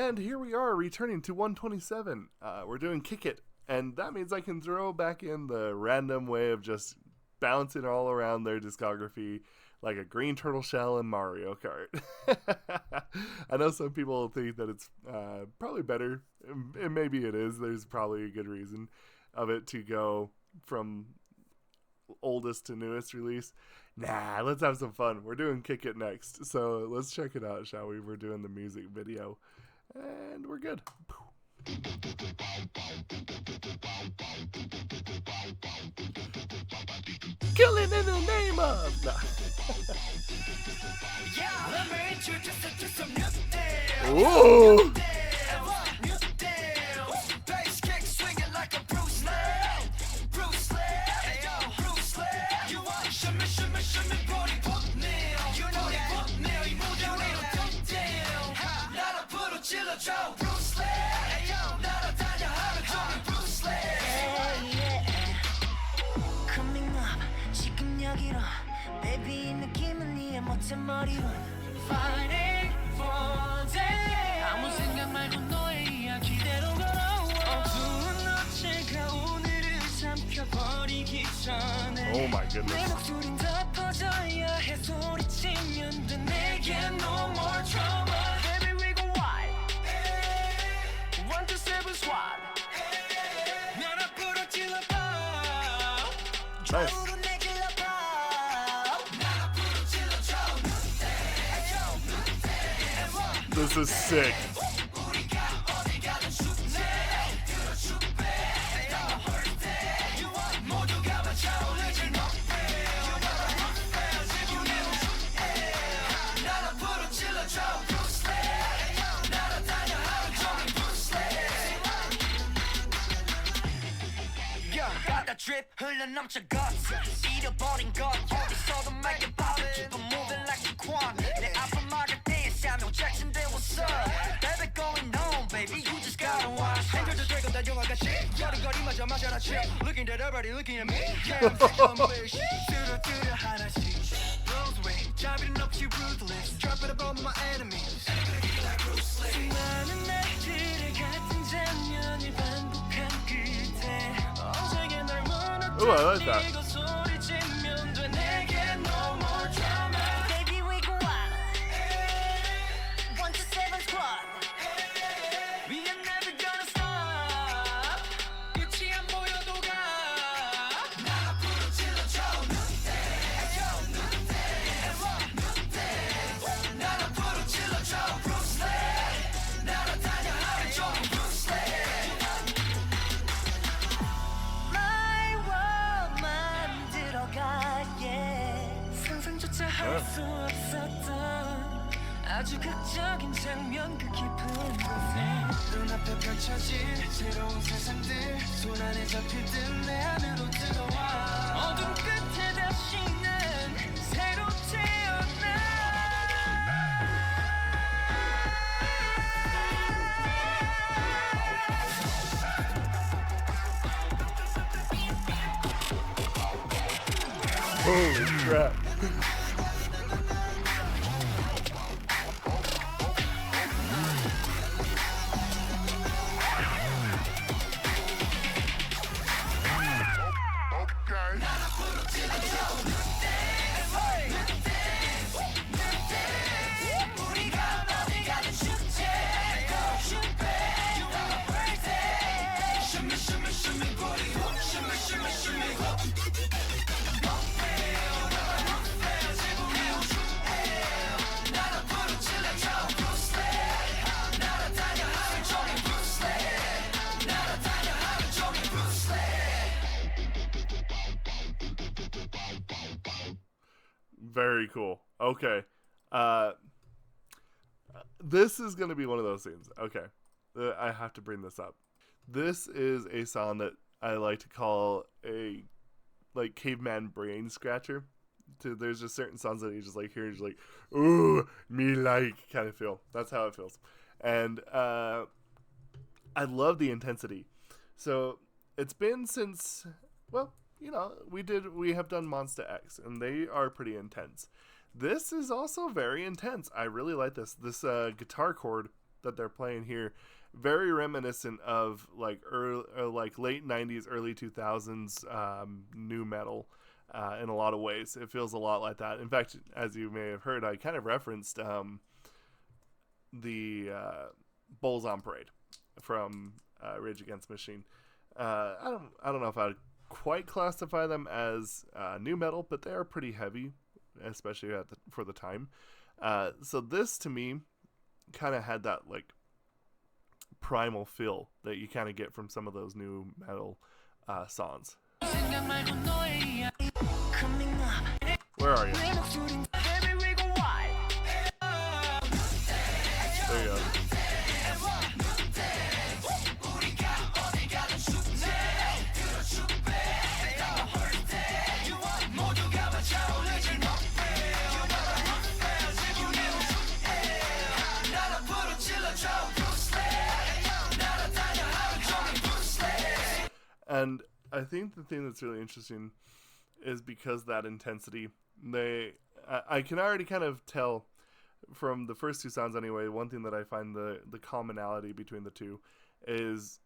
And here we are, returning to 127. We're doing Kick It, and that means I can throw back in the random way of just bouncing all around their discography like a green turtle shell in Mario Kart. I know some people think that it's probably better, and maybe it is. There's probably a good reason of it to go from oldest to newest release. Nah, let's have some fun. We're doing Kick It next, so let's check it out, shall we? We're doing the music video, and we're good. Killing in the name of... Nah. Ooh! Fighting for day 아무 생각 말고 너의 이야기대로 걸어와 어두운 어제가 오늘을 삼켜버리기 전에 Oh my goodness. 내 목소린 더 퍼져야 해 소리치면 돼 내게 no more trauma Baby we go wild 1, 2, 7 squad 날 앞으로 찔러봐 Nice. This is sick. Drip 흘러넘쳐 guts 잃어버린 것 어디서도 make it pop Keep on moving like a quant 내 앞을 막을 때에 Samuel Jackson there what's up Baby going on baby you just gotta watch 행결도 되고 다 영화같이 여름거리마저 마셔라 chip Looking at everybody looking at me Yeah I'm sick of my wish 뚜루뚜루 하나씩 Rose away 자비는 없이 ruthless Drop it above my enemies 수많은 날들의 같은 장면을 반복한 그대 언제게 날 Ooh, I like that. 수 없었던 아주 극적인 장면 그 깊은 곳에 눈앞에 펼쳐진 새로운 세상들 손 안에 잡힐 듯 내 안으로 들어와 어둠 끝에 다시는 새로 태어나 Holy crap. Very cool. Okay. This is going to be one of those scenes. Okay. I have to bring this up. This is a song that I like to call a like caveman brain scratcher. There's just certain songs that you just like hear and you're just like, ooh, me like kind of feel. That's how it feels. And I love the intensity. So it's been since, well, you know, we have done Monsta X, and they are pretty intense. This is also very intense. I really like this. This guitar chord that they're playing here, very reminiscent of like like late 90s, early 2000s new metal. In a lot of ways, it feels a lot like that. In fact, as you may have heard, I kind of referenced the Bulls on Parade from Rage Against the Machine. I don't know if I'd quite classify them as new metal, but they are pretty heavy, especially for the time. So this to me kind of had that like primal feel that you kind of get from some of those new metal songs. Where are you? There you go. And I think the thing that's really interesting is because that intensity, I can already kind of tell from the first two sounds anyway, one thing that I find the commonality between the two is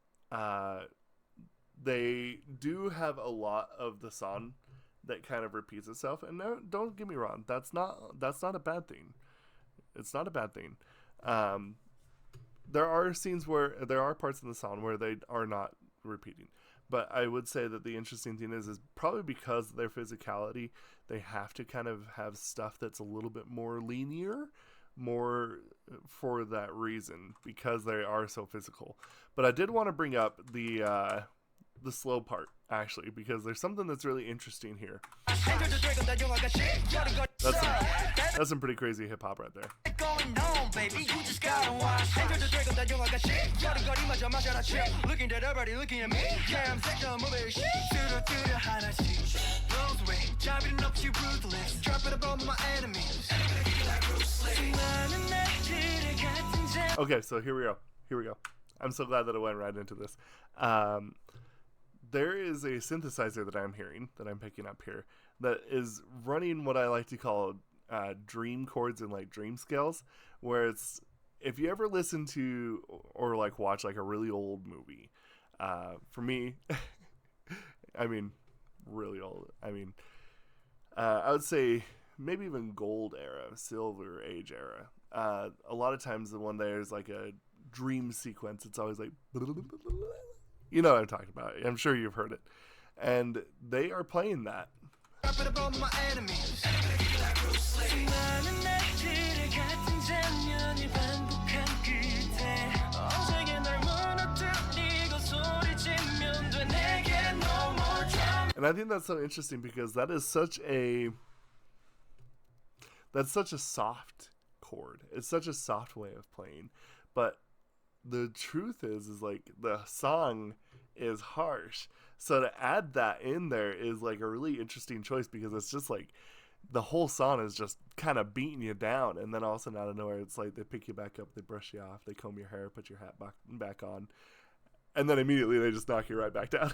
they do have a lot of the song that kind of repeats itself. And no, don't get me wrong, that's not a bad thing. It's not a bad thing. There are scenes where there are parts in the song where they are not repeating. But I would say that the interesting thing is probably because of their physicality, they have to kind of have stuff that's a little bit more linear, more for that reason, because they are so physical. But I did want to bring up the slow part, actually, because there's something that's really interesting here. That's some pretty crazy hip hop right there. Okay, so here we go. I'm so glad that I went right into this. There is a synthesizer that I'm hearing, that I'm picking up here, that is running what I like to call dream chords and like dream scales, where it's, if you ever listen to or like watch like a really old movie, for me, I mean, really old, I mean, I would say maybe even gold era, silver age era. A lot of times when there's like a dream sequence, it's always like, you know what I'm talking about. I'm sure you've heard it. And they are playing that. And I think that's so interesting because that's such a soft chord. It's such a soft way of playing. But the truth is like the song is harsh. So to add that in there is like a really interesting choice, because it's just like the whole song is just kind of beating you down, and then all of a sudden out of nowhere it's like they pick you back up, they brush you off, they comb your hair, put your hat back on, and then immediately they just knock you right back down.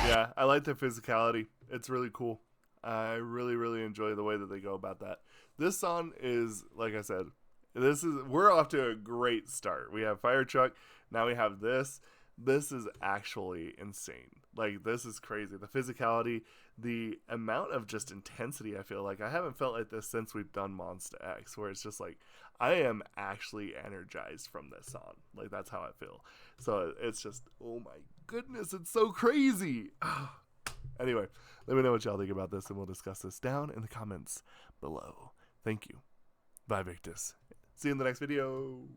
Yeah, I like the physicality. It's really cool. I really, really enjoy the way that they go about that. This song is, like I said, we're off to a great start. We have Fire Truck. Now we have this. This is actually insane. Like, this is crazy. The physicality, the amount of just intensity, I feel like. I haven't felt like this since we've done Monster X, where it's just like, I am actually energized from this song. Like, that's how I feel. So it's just, oh my goodness, it's so crazy. Anyway, let me know what y'all think about this, and we'll discuss this down in the comments below. Thank you. Bye, Victus. See you in the next video.